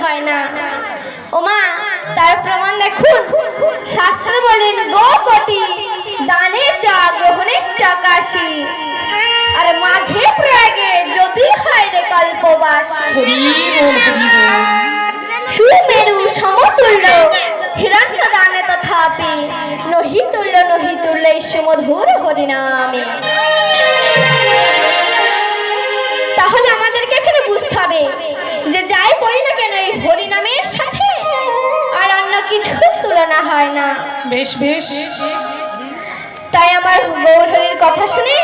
হয় না। ওমা, তার প্রমাণ দেখুন। শাস্ত্র বলেন গো কোটি, দানের চা গ্রহণের চা কাশি, আর মাঘে প্রয়াগে যদি হয় রে কল্পবাস। সুমেরু সমতুল্য হিরণ্য দানে তথাপি নহি তুল্য সুমধুর হরিনামে। তাহলে আমাদেরকে এখানে বুঝতে হবে যে যাই করি না কেন এই হরিনামের সাথে আর অন্য কিছু তুলনা হয় না। বেশ বেশ। তাই আমার গৌরহরির কথা শুনে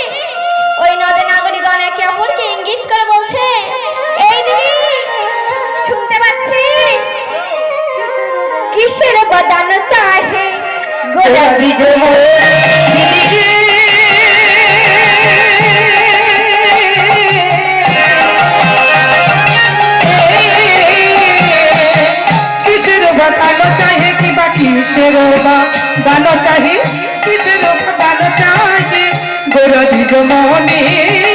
ওই নদে নাগরিকগণ একে অপরকে ইঙ্গিত করে বলছে, এই দিদি শুনতে পাচ্ছিস? কিসের বদান চাহে গোলাপি गाना चाहिए किसी लोग गाना चाहिए गोरा दी जमाने